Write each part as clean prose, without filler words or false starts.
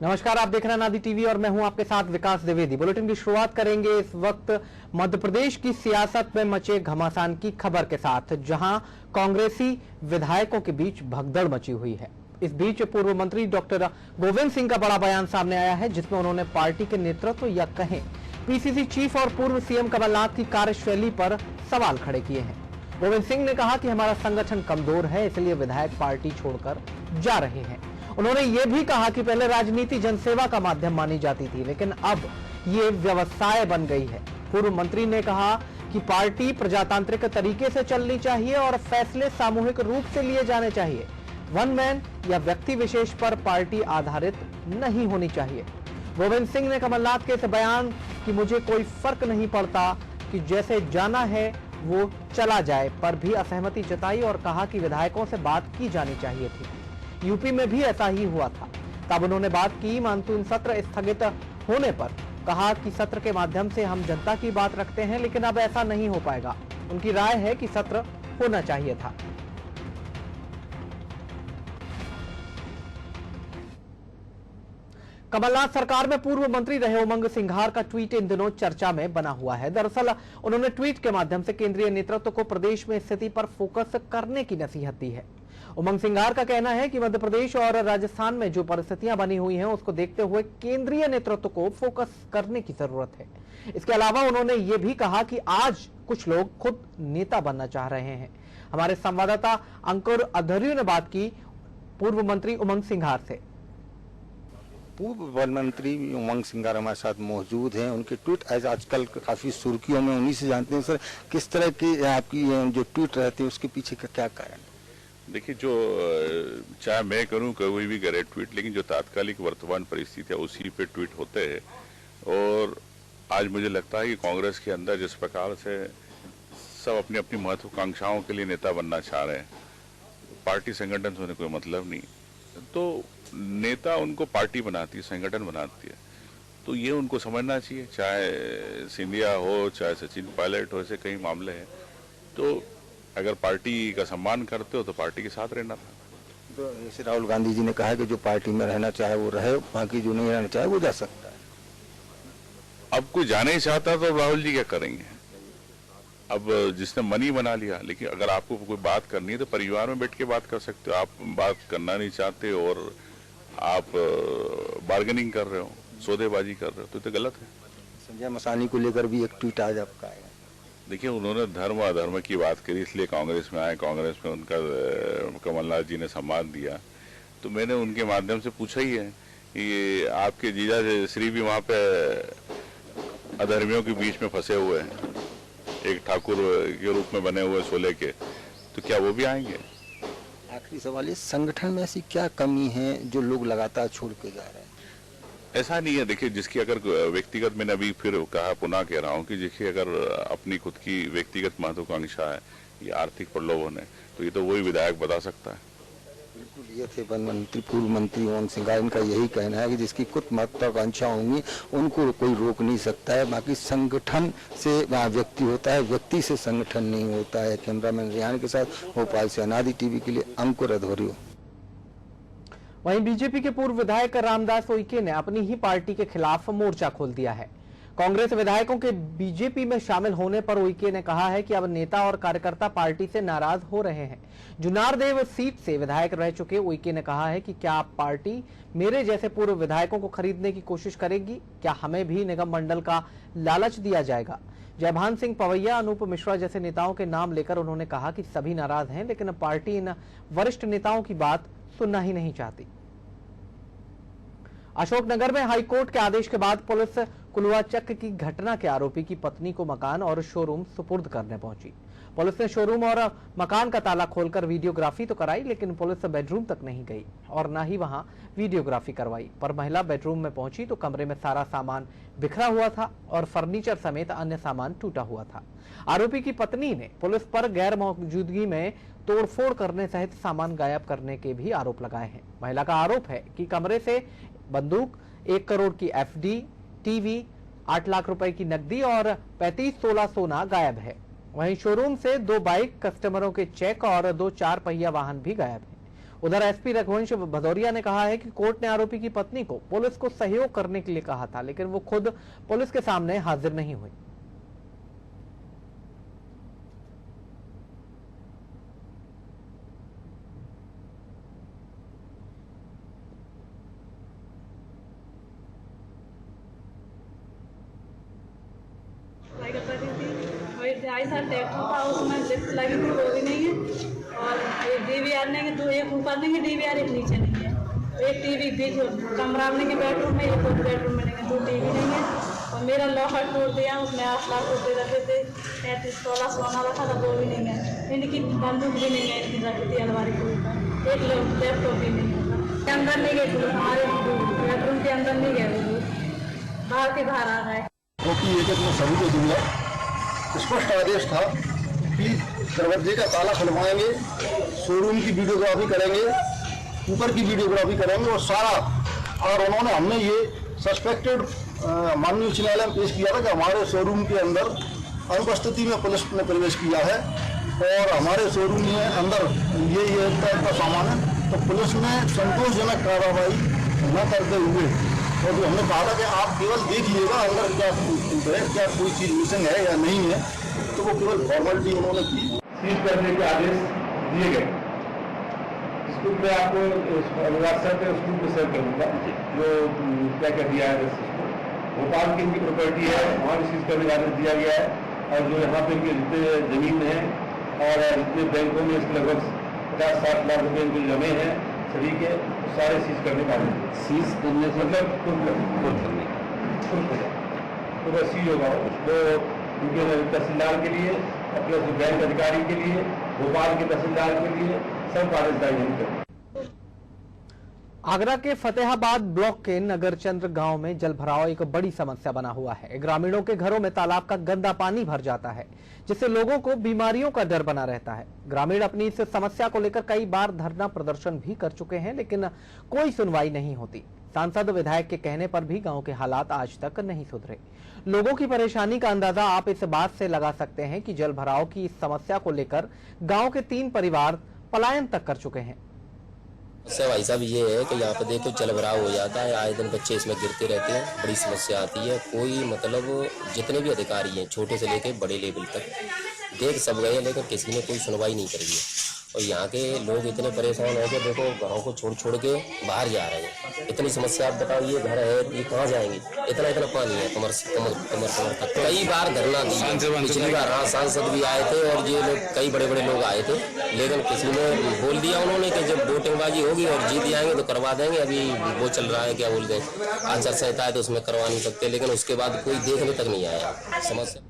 नमस्कार, आप देख रहे हैं नादी टीवी और मैं हूं आपके साथ विकास द्विवेदी। बुलेटिन की शुरुआत करेंगे इस वक्त मध्य प्रदेश की सियासत में मचे घमासान की खबर के साथ, जहां कांग्रेसी विधायकों के बीच भगदड़ मची हुई है। इस बीच पूर्व मंत्री डॉक्टर गोविंद सिंह का बड़ा बयान सामने आया है, जिसमें उन्होंने पार्टी के नेतृत्व या कहें पीसीसी चीफ और पूर्व सीएम कमलनाथ की कार्यशैली पर सवाल खड़े किए हैं। गोविंद सिंह ने कहा कि हमारा संगठन कमजोर है, इसलिए विधायक पार्टी छोड़कर जा रहे हैं। उन्होंने ये भी कहा कि पहले राजनीति जनसेवा का माध्यम मानी जाती थी, लेकिन अब ये व्यवसाय बन गई है। पूर्व मंत्री ने कहा कि पार्टी प्रजातांत्रिक तरीके से चलनी चाहिए और फैसले सामूहिक रूप से लिए जाने चाहिए। वन मैन या व्यक्ति विशेष पर पार्टी आधारित नहीं होनी चाहिए। गोविंद सिंह ने कमलनाथ के इस बयान कि मुझे कोई फर्क नहीं पड़ता कि जैसे जाना है वो चला जाए पर भी असहमति जताई और कहा कि विधायकों से बात की जानी चाहिए थी। यूपी में भी ऐसा ही हुआ था। तब उन्होंने बात की। मानसून सत्र स्थगित होने पर कहा कि सत्र के माध्यम से हम जनता की बात रखते हैं, लेकिन अब ऐसा नहीं हो पाएगा। उनकी राय है कि सत्र होना चाहिए था। कमलनाथ सरकार में पूर्व मंत्री रहे उमंग सिंघार का ट्वीट इन दिनों चर्चा में बना हुआ है। दरअसल उन्होंने ट्वीट के माध्यम से केंद्रीय नेतृत्व को प्रदेश में स्थिति पर फोकस करने की नसीहत दी है। उमंग सिंघार का कहना है कि मध्य प्रदेश और राजस्थान में जो परिस्थितियां बनी हुई हैं, उसको देखते हुए केंद्रीय नेतृत्व को फोकस करने की जरूरत है। इसके अलावा उन्होंने ये भी कहा कि आज कुछ लोग खुद नेता बनना चाह रहे हैं। हमारे संवाददाता अंकुर अधर्यु ने बात की पूर्व मंत्री उमंग सिंघार से। पूर्व वन मंत्री उमंग सिंघार हमारे साथ मौजूद हैं। उनके ट्वीट आजकल काफी सुर्खियों में, उन्हीं से जानते हैं सर, किस तरह की आपकी जो ट्वीट रहते हैं उसके पीछे का क्या कारण? देखिए, जो चाहे मैं करूं कोई भी करे ट्वीट, लेकिन जो तात्कालिक वर्तमान परिस्थिति है उसी पे ट्वीट होते हैं। और आज मुझे लगता है कि कांग्रेस के अंदर जिस प्रकार से सब अपनी अपनी महत्वाकांक्षाओं के लिए नेता बनना चाह रहे हैं, पार्टी संगठन से उन्हें कोई मतलब नहीं। तो नेता उनको पार्टी बनाती है, संगठन बनाती है, तो ये उनको समझना चाहिए। चाहे सिंधिया हो, चाहे सचिन पायलट हो, ऐसे कई मामले हैं। तो अगर पार्टी का सम्मान करते हो तो पार्टी के साथ रहना था। तो जैसे राहुल गांधी जी ने कहा कि जो पार्टी में रहना चाहे वो रहे, बाकी जो नहीं रहना चाहे वो जा सकता है। अब कोई जाना ही चाहता तो राहुल जी क्या करेंगे? अब जिसने मन ही बना लिया। लेकिन अगर आपको कोई बात करनी है तो परिवार में बैठ के बात कर सकते हो। आप बात करना नहीं चाहते और आप बार्गेनिंग कर रहे हो, सौदेबाजी कर रहे हो, तो गलत है। संजय मसानी को लेकर भी एक ट्वीट आज आपका आया। देखिए, उन्होंने धर्म अधर्म की बात करी, इसलिए कांग्रेस में आए। कांग्रेस में उनका कमलनाथ जी ने सम्मान दिया, तो मैंने उनके माध्यम से पूछा ही है कि आपके जीजा श्री भी वहाँ पे अधर्मियों के बीच में फंसे हुए हैं, एक ठाकुर के रूप में बने हुए सोले के, तो क्या वो भी आएंगे? आखिरी सवाल, ये संगठन में ऐसी क्या कमी है जो लोग लगातार छोड़ के जा रहे हैं? ऐसा नहीं है। देखिए, जिसकी अगर व्यक्तिगत, मैंने अभी फिर कहा, पुनः कह रहा हूँ कि जिसकी अगर अपनी खुद की व्यक्तिगत महत्वाकांक्षा है या आर्थिक प्रलोभन है, तो ये तो वही विधायक बता सकता है। बिल्कुल, ये थे वन मंत्री, पूर्व मंत्री उमंग सिंघार। इनका यही कहना है कि जिसकी कुछ महत्वाकांक्षा होंगी उनको कोई रोक नहीं सकता है। बाकी संगठन से व्यक्ति होता है, व्यक्ति से संगठन नहीं होता है। कैमरामैन रेहान के साथ भोपाल से नादी टीवी के लिए अंकुर अधोरियो। वहीं बीजेपी के पूर्व विधायक रामदास उइके ने अपनी ही पार्टी के खिलाफ मोर्चा खोल दिया है। कांग्रेस विधायकों के बीजेपी में शामिल होने पर उइके ने कहा है कि अब नेता और कार्यकर्ता पार्टी से नाराज हो रहे हैं। जुन्नारदेव सीट से विधायक रह चुके उइके ने कहा है कि क्या पार्टी मेरे जैसे पूर्व विधायकों को खरीदने की कोशिश करेगी? क्या हमें भी निगम मंडल का लालच दिया जाएगा? जयभान सिंह पवैया, अनूप मिश्रा जैसे नेताओं के नाम लेकर उन्होंने कहा कि सभी नाराज हैं, लेकिन पार्टी इन वरिष्ठ नेताओं की बात सुनना ही नहीं चाहती। अशोकनगर में हाईकोर्ट के आदेश के बाद पुलिस कुलवाचक की घटना के आरोपी की पत्नी को मकान और शोरूम सुपुर्द करने पहुंची। पुलिस ने शोरूम और मकान का ताला खोलकर वीडियोग्राफी तो कराई, लेकिन पुलिस बेडरूम तक नहीं गई और न ही वहां वीडियोग्राफी करवाई। पर महिला बेडरूम में पहुंची तो कमरे में सारा सामान बिखरा हुआ था और फर्नीचर समेत अन्य सामान टूटा हुआ था। आरोपी की पत्नी ने पुलिस पर गैर मौजूदगी में तोड़फोड़ करने सहित सामान गायब करने के भी आरोप लगाए हैं। महिला का आरोप है कि कमरे से बंदूक, 1 करोड़ की एफडी, टीवी, 8 लाख रुपए की नकदी और 35 तोला सोना गायब है। वहीं शोरूम से 2 बाइक, कस्टमरों के चेक और 2 4 पहिया वाहन भी गायब है। उधर एसपी रघुवंश भदौरिया ने कहा है कि कोर्ट ने आरोपी की पत्नी को पुलिस को सहयोग करने के लिए कहा था, लेकिन वो खुद पुलिस के सामने हाजिर नहीं हुई। ढाई साल ट्रैक्टर था, उसमें लिफ्ट लगी थी, वो भी नहीं है। और DVR नहीं है, एक ऊपर नहीं है DVR, एक नीचे नहीं है। एक टीवी बीच कमरा में नहीं है, बेडरूम में, एक बेडरूम में नहीं है, 2 टीवी नहीं है। और मेरा लॉकर तोड़ दिया, उसमें 8 लाख रुपये रखे थे, 35 तोला सोना रखा था, वो भी नहीं है। इनकी बंदूक भी नहीं है, इनकी रखी थी अलमारी के ऊपर, एक लैपटॉप भी नहीं है। अंदर नहीं गए, हमारे बेडरूम के अंदर नहीं गए, बाहर के बाहर आ गए। सभी को दूंगा। स्पष्ट आदेश था कि दरवाजे का ताला खुलवाएंगे, शोरूम की वीडियोग्राफी करेंगे, ऊपर की वीडियोग्राफी करेंगे और सारा। और उन्होंने हमने ये सस्पेक्टेड माननीय उच्च न्यायालय में पेश किया था कि हमारे शोरूम के अंदर अनुपस्थिति में पुलिस ने प्रवेश किया है और हमारे शोरूम में अंदर ये टाइप का सामान है। तो पुलिस ने संतोषजनक कार्रवाई न करते हुए, और जो हमने कहा था कि आप केवल देखिएगा अंदर क्या कोई चीज़ मिसिंग है या नहीं है, तो वो केवल फॉर्मेलिटी उन्होंने की। सीज करने के आदेश दिए गए। स्कूल में आपको व्हाट्सएप पे स्कूल में शेयर करूँगा जो क्या क्या दिया है। भोपाल की इनकी प्रॉपर्टी है, वहाँ भी सीज करने का आदेश दिया गया है। और जो यहाँ पे इनके जितने जमीन है और जितने बैंकों में इसके लगभग 50-60 लाख रुपये इनके जमे हैं सभी के, सारे सीज करने का आदेश। सीज करने से मतलब तो बस सीज होगा उसको उनके तहसीलदार के लिए, अपने बैंक अधिकारी के लिए, भोपाल के तहसीलदार के लिए सब आदेश जारी करें। आगरा के फतेहाबाद ब्लॉक के नगरचंद्र गांव में जल भराव एक बड़ी समस्या बना हुआ है। ग्रामीणों के घरों में तालाब का गंदा पानी भर जाता है, जिससे लोगों को बीमारियों का डर बना रहता है। ग्रामीण अपनी इस समस्या को लेकर कई बार धरना प्रदर्शन भी कर चुके हैं, लेकिन कोई सुनवाई नहीं होती। सांसद विधायक के कहने पर भी गांव के हालात आज तक नहीं सुधरे। लोगों की परेशानी का अंदाजा आप इस बात से लगा सकते हैं कि जल भराव की इस समस्या को लेकर गांव के 3 परिवार पलायन तक कर चुके हैं। समस्या भाई साहब ये है कि यहाँ पे देखो जल भराव हो जाता है, आए दिन बच्चे इसमें गिरते रहते हैं, बड़ी समस्या आती है। कोई मतलब जितने भी अधिकारी हैं छोटे से लेके बड़े लेवल तक देख सब गए, लेकिन किसी ने कोई सुनवाई नहीं करी है। और यहाँ के लोग इतने परेशान हो गए, देखो घरों को छोड़ के बाहर जा रहे हैं। इतनी समस्या आप बताओ, ये घर है ये कहाँ जाएंगे, इतना पानी है कमर तक। कई बार धरना दिया, पिछली बार हाँ सांसद भी आए थे और ये लोग कई बड़े लोग आए थे, लेकिन किसी ने बोल दिया उन्होंने कि जब वोटिंगबाजी होगी और जीत जाएंगे तो करवा देंगे। अभी वो चल रहा है क्या बोलते हैं आचार संहिता है तो उसमें करवा नहीं सकते, लेकिन उसके बाद कोई देखने तक नहीं आया समस्या।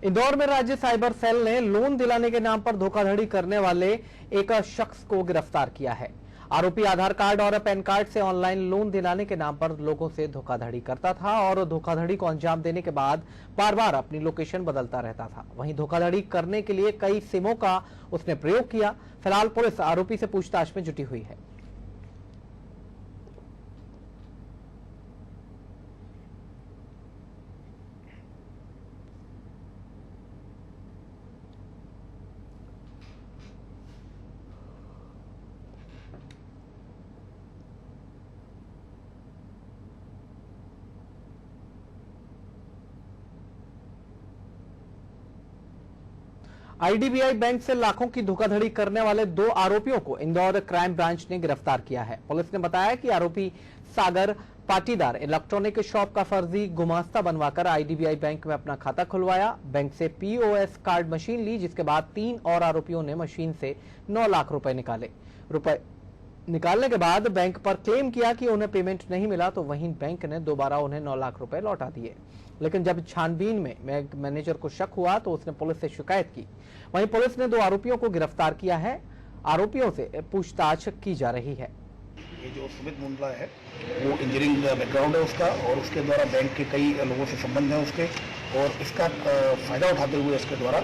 इंदौर में राज्य साइबर सेल ने लोन दिलाने के नाम पर धोखाधड़ी करने वाले एक शख्स को गिरफ्तार किया है। आरोपी आधार कार्ड और पैन कार्ड से ऑनलाइन लोन दिलाने के नाम पर लोगों से धोखाधड़ी करता था और धोखाधड़ी को अंजाम देने के बाद बार-बार अपनी लोकेशन बदलता रहता था। वहीं धोखाधड़ी करने के लिए कई सिमों का उसने प्रयोग किया। फिलहाल पुलिस आरोपी से पूछताछ में जुटी हुई है। आईडीबीआई बैंक से लाखों की धोखाधड़ी करने वाले 2 आरोपियों को इंदौर क्राइम ब्रांच ने गिरफ्तार किया है। पुलिस ने बताया कि आरोपी सागर पाटीदार इलेक्ट्रॉनिक शॉप का फर्जी गुमास्ता बनवाकर आईडीबीआई बैंक में अपना खाता खुलवाया। बैंक से पीओएस कार्ड मशीन ली, जिसके बाद 3 और आरोपियों ने मशीन से 9 लाख रुपए निकालने के बाद बैंक पर क्लेम किया कि उन्हें पेमेंट नहीं मिला, तो वहीं बैंक ने दोबारा उन्हें 9 लाख रुपए लौटा दिए। लेकिन जब छानबीन में मैनेजर को शक हुआ तो उसने पुलिस से शिकायत की। वहीं पुलिस ने 2 आरोपियों को गिरफ्तार किया है। आरोपियों से पूछताछ की जा रही है। ये जो सुमित मुंडला है वो इंजीनियरिंग बैकग्राउंड है उसका, और उसके द्वारा बैंक के कई लोगों से संबंध है उसके, और इसका फायदा उठाते हुए इसके द्वारा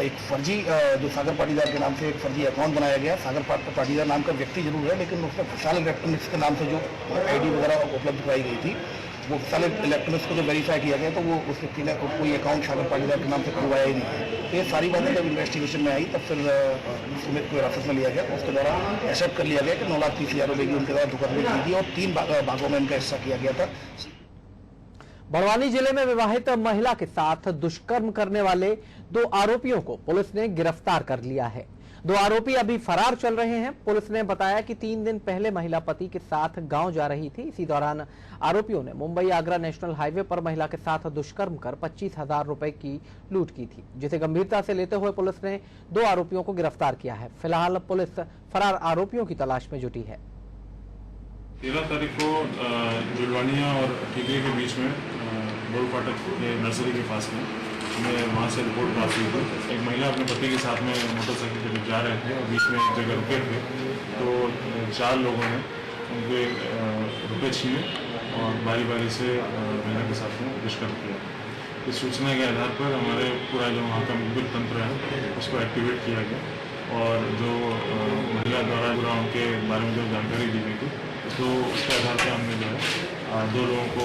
एक फर्जी जो सागर पाटीदार के नाम से एक फर्जी अकाउंट बनाया गया। सागर पाटीदार नाम का व्यक्ति जरूर है, लेकिन उसमें विशाल इलेक्ट्रॉनिक्स के नाम से जो आईडी वगैरह उपलब्ध कराई गई थी, वो विशाल इलेक्ट्रॉनिक्स को जो वेरीफाई किया गया तो वो उस व्यक्ति ने कोई अकाउंट सागर पाटीदार के नाम से खुलवाया ही नहीं है। तो ये सारी बातें जब इन्वेस्टिगेशन में आई तब फिर सुमित को हिरासत में लिया गया। उसके द्वारा एक्सेप्ट कर लिया गया कि 9,30,000 रुपये की उनके द्वारा धोखाधड़ी की थी और 3 भागों में इनका हिस्सा किया गया था। बड़वानी जिले में विवाहित महिला के साथ दुष्कर्म करने वाले 2 आरोपियों को पुलिस ने गिरफ्तार कर लिया है। 2 आरोपी अभी फरार चल रहे हैं। पुलिस ने बताया कि 3 दिन पहले महिला पति के साथ गांव जा रही थी। इसी दौरान आरोपियों ने मुंबई आगरा नेशनल हाईवे पर महिला के साथ दुष्कर्म कर 25,000 रुपए की लूट की थी, जिसे गंभीरता से लेते हुए पुलिस ने 2 आरोपियों को गिरफ्तार किया है। फिलहाल पुलिस फरार आरोपियों की तलाश में जुटी है। 13 तारीख को जुलवानिया और टीकरी के बीच में गोल फाटक के नर्सरी के पास में हमें वहाँ से रिपोर्ट प्राप्त हुई थी। एक महिला अपने पति के साथ में मोटरसाइकिल पे जा रहे थे और बीच में एक जगह रुके थे, तो 4 लोगों ने उनके रुपये छीने और बारी बारी से महिला के साथ में दुष्कर्म किया। इस सूचना के आधार पर हमारे पूरा जो वहाँ का मुखबिर तंत्र है उसको एक्टिवेट किया गया और जो महिला द्वारा पूरा उनके बारे में जो जानकारी दी गई थी तो उसके आधार पर हमने जो है 2 लोगों को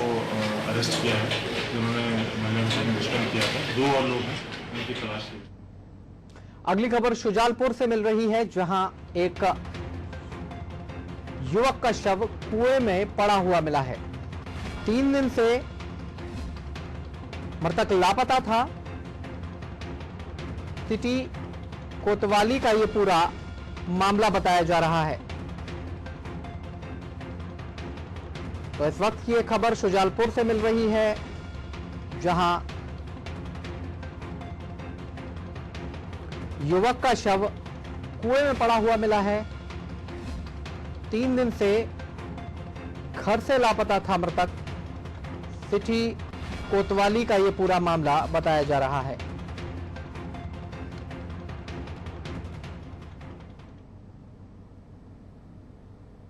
अरेस्ट किया है जिन्होंने महिला के साथ दुष्कर्म किया था। 2 और लोग हैं, उनकी तलाश की। अगली खबर शुजालपुर से मिल रही है, जहां एक युवक का शव कुएं में पड़ा हुआ मिला है। 3 दिन से मृतक लापता था। सिटी कोतवाली का यह पूरा मामला बताया जा रहा है। तो इस वक्त की एक खबर शुजालपुर से मिल रही है, जहां युवक का शव कुएं में पड़ा हुआ मिला है। 3 दिन से घर से लापता था मृतक। सिटी कोतवाली का यह पूरा मामला बताया जा रहा है।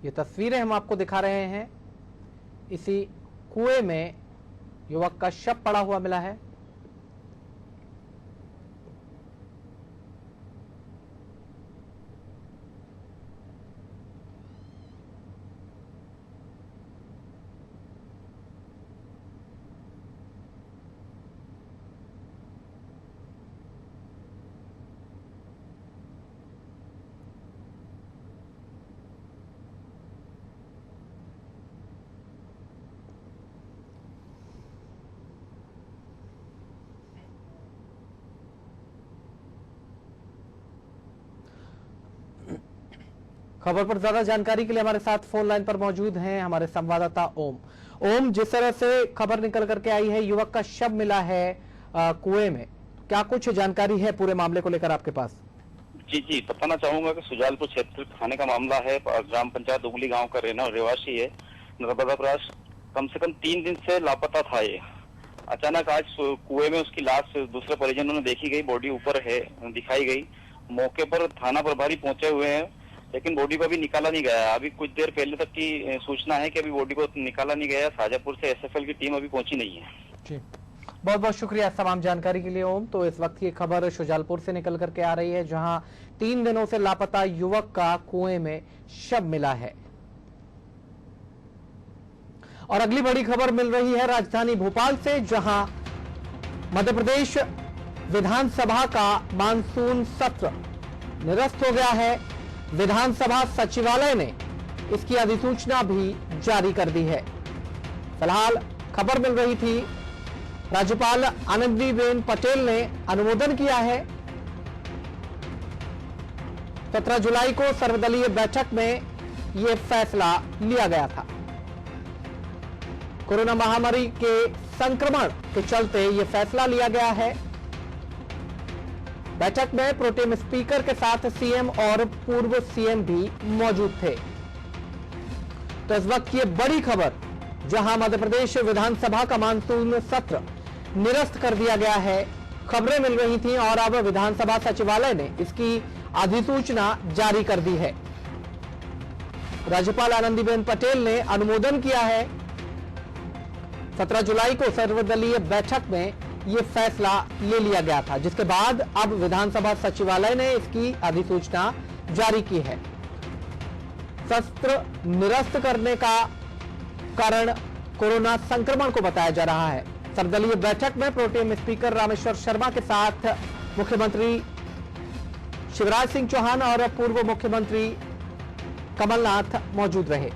ये तस्वीरें हम आपको दिखा रहे हैं। इसी कुएं में युवक का शव पड़ा हुआ मिला है। खबर पर ज्यादा जानकारी के लिए हमारे साथ फोन लाइन पर मौजूद हैं हमारे संवाददाता ओम। जिस तरह से खबर निकल करके आई है, युवक का शव मिला है कुएं में, क्या कुछ जानकारी है पूरे मामले को लेकर आपके पास? जी बताना चाहूंगा कि सुजालपुर क्षेत्र थाने का मामला है। ग्राम पंचायत उगली गांव का रहवासी है, नर्मदा प्रयास। कम से कम 3 दिन से लापता था ये। अचानक आज कुएं में उसकी लाश दूसरे परिजनों ने देखी गई, बॉडी ऊपर है दिखाई गई। मौके पर थाना प्रभारी पहुंचे हुए हैं, लेकिन बॉडी को अभी निकाला नहीं गया। अभी कुछ देर पहले तक की सूचना है कि अभी बॉडी को निकाला नहीं गया। शाजापुर से एसएफएल की टीम अभी पहुंची नहीं है। जी, बहुत बहुत शुक्रिया तमाम जानकारी के लिए ओम। तो इस वक्त की खबर शुजालपुर से निकल करके आ रही है, जहां 3 दिनों से लापता युवक का कुएं में शव मिला है। और अगली बड़ी खबर मिल रही है राजधानी भोपाल से, जहां मध्य प्रदेश विधानसभा का मानसून सत्र निरस्त हो गया है। विधानसभा सचिवालय ने इसकी अधिसूचना भी जारी कर दी है। फिलहाल खबर मिल रही थी, राज्यपाल आनंदीबेन पटेल ने अनुमोदन किया है। 17 जुलाई को सर्वदलीय बैठक में यह फैसला लिया गया था। कोरोना महामारी के संक्रमण के चलते यह फैसला लिया गया है। बैठक में प्रोटेम स्पीकर के साथ सीएम और पूर्व सीएम भी मौजूद थे। तो इस वक्त ये बड़ी खबर, जहां मध्य प्रदेश विधानसभा का मानसून सत्र निरस्त कर दिया गया है, खबरें मिल रही थीं और अब विधानसभा सचिवालय ने इसकी अधिसूचना जारी कर दी है। राज्यपाल आनंदीबेन पटेल ने अनुमोदन किया है। 17 जुलाई को सर्वदलीय बैठक में ये फैसला ले लिया गया था, जिसके बाद अब विधानसभा सचिवालय ने इसकी अधिसूचना जारी की है। सत्र निरस्त करने का कारण कोरोना संक्रमण को बताया जा रहा है। सर्वदलीय बैठक में प्रोटेम स्पीकर रामेश्वर शर्मा के साथ मुख्यमंत्री शिवराज सिंह चौहान और पूर्व मुख्यमंत्री कमलनाथ मौजूद रहे।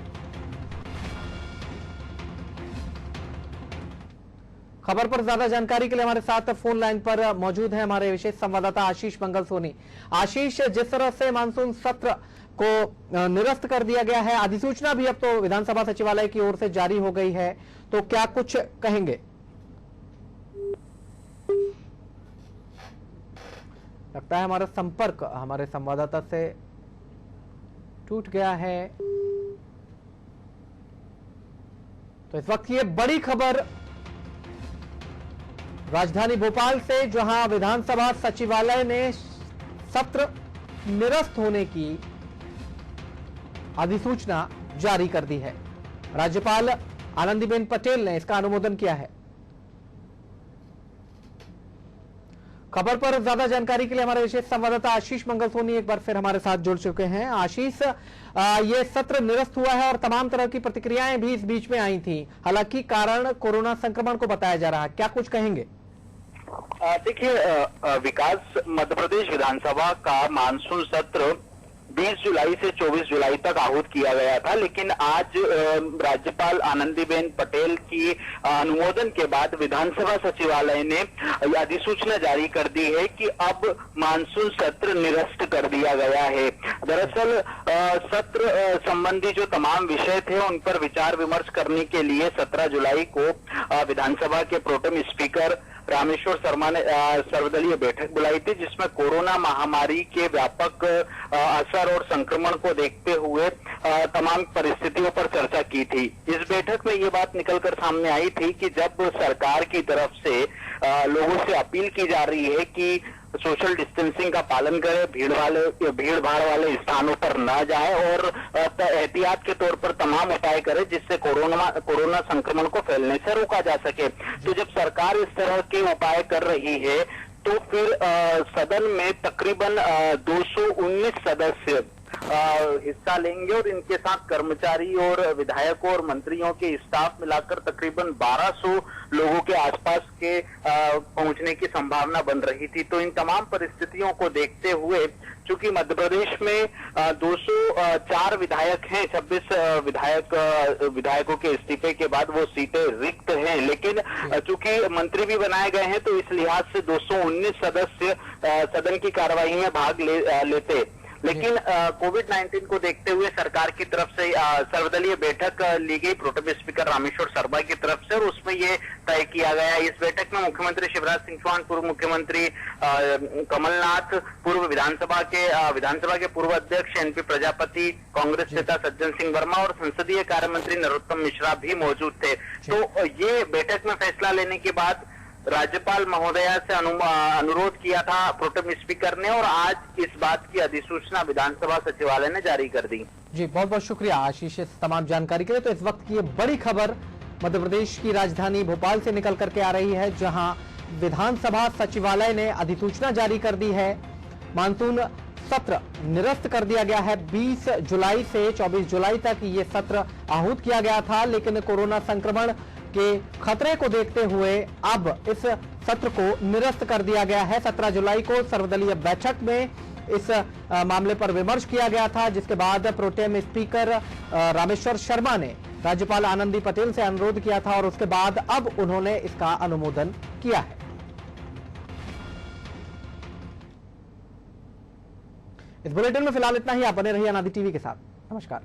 खबर पर ज्यादा जानकारी के लिए हमारे साथ फोन लाइन पर मौजूद है हमारे विशेष संवाददाता आशीष मंगल सोनी। आशीष, जिस तरह से मानसून सत्र को निरस्त कर दिया गया है, अधिसूचना भी अब तो विधानसभा सचिवालय की ओर से जारी हो गई है, तो क्या कुछ कहेंगे? लगता है हमारा संपर्क हमारे संवाददाता से टूट गया है। तो इस वक्त ये बड़ी खबर राजधानी भोपाल से, जहां विधानसभा सचिवालय ने सत्र निरस्त होने की अधिसूचना जारी कर दी है। राज्यपाल आनंदीबेन पटेल ने इसका अनुमोदन किया है। खबर पर ज्यादा जानकारी के लिए हमारे विशेष संवाददाता आशीष मंगल सोनी एक बार फिर हमारे साथ जुड़ चुके हैं। आशीष, ये सत्र निरस्त हुआ है और तमाम तरह की प्रतिक्रियाएं भी इस बीच में आई थी, हालांकि कारण कोरोना संक्रमण को बताया जा रहा है, क्या कुछ कहेंगे? देखिए, विकास मध्य प्रदेश विधानसभा का मानसून सत्र 20 जुलाई से 24 जुलाई तक आहूत किया गया था, लेकिन आज राज्यपाल आनंदीबेन पटेल की अनुमोदन के बाद विधानसभा सचिवालय ने अधिसूचना जारी कर दी है कि अब मानसून सत्र निरस्त कर दिया गया है। दरअसल सत्र संबंधी जो तमाम विषय थे उन पर विचार विमर्श करने के लिए 17 जुलाई को विधानसभा के प्रोटेम स्पीकर रामेश्वर शर्मा ने सर्वदलीय बैठक बुलाई थी, जिसमें कोरोना महामारी के व्यापक असर और संक्रमण को देखते हुए तमाम परिस्थितियों पर चर्चा की थी। इस बैठक में ये बात निकलकर सामने आई थी कि जब सरकार की तरफ से लोगों से अपील की जा रही है कि सोशल डिस्टेंसिंग का पालन करे, भीड़ भाड़ वाले स्थानों पर न जाए और एहतियात के तौर पर तमाम उपाय करे जिससे कोरोना संक्रमण को फैलने से रोका जा सके। तो जब सरकार इस तरह के उपाय कर रही है तो फिर सदन में तकरीबन 219 सदस्य हिस्सा लेंगे और इनके साथ कर्मचारी और विधायकों और मंत्रियों के स्टाफ मिलाकर तकरीबन 1200 लोगों के आसपास के पहुंचने की संभावना बन रही थी। तो इन तमाम परिस्थितियों को देखते हुए, चूंकि मध्य प्रदेश में 204 विधायक हैं, 26 विधायकों के इस्तीफे के बाद वो सीटें रिक्त हैं, लेकिन चूंकि मंत्री भी बनाए गए हैं तो इस लिहाज से 219 सदस्य सदन की कार्यवाही में भाग लेते। लेकिन कोविड-19 को देखते हुए सरकार की तरफ से सर्वदलीय बैठक ली गई प्रोटेम स्पीकर रामेश्वर शर्मा की तरफ से, और उसमें ये तय किया गया। इस बैठक में मुख्यमंत्री शिवराज सिंह चौहान, पूर्व मुख्यमंत्री कमलनाथ, विधानसभा के पूर्व अध्यक्ष एनपी प्रजापति, कांग्रेस नेता सज्जन सिंह वर्मा और संसदीय कार्य मंत्री नरोत्तम मिश्रा भी मौजूद थे। तो ये बैठक में फैसला लेने के बाद राज्यपाल महोदया से अनुरोध किया था प्रोटेम स्पीकर ने, और आज इस बात की अधिसूचना विधानसभा सचिवालय ने जारी कर दी। जी, बहुत बहुत शुक्रिया आशीष इस तमाम जानकारी के लिए। तो इस वक्त की ये बड़ी खबर मध्य प्रदेश की राजधानी भोपाल से निकल करके आ रही है, जहां विधानसभा सचिवालय ने अधिसूचना जारी कर दी है। मानसून सत्र निरस्त कर दिया गया है। 20 जुलाई से 24 जुलाई तक ये सत्र आहूत किया गया था, लेकिन कोरोना संक्रमण के खतरे को देखते हुए अब इस सत्र को निरस्त कर दिया गया है। 17 जुलाई को सर्वदलीय बैठक में इस मामले पर विमर्श किया गया था, जिसके बाद प्रोटेम स्पीकर रामेश्वर शर्मा ने राज्यपाल आनंदी पटेल से अनुरोध किया था और उसके बाद अब उन्होंने इसका अनुमोदन किया है। इस बुलेटिन में फिलहाल इतना ही। आप बने रहिए अनादि टीवी के साथ। नमस्कार।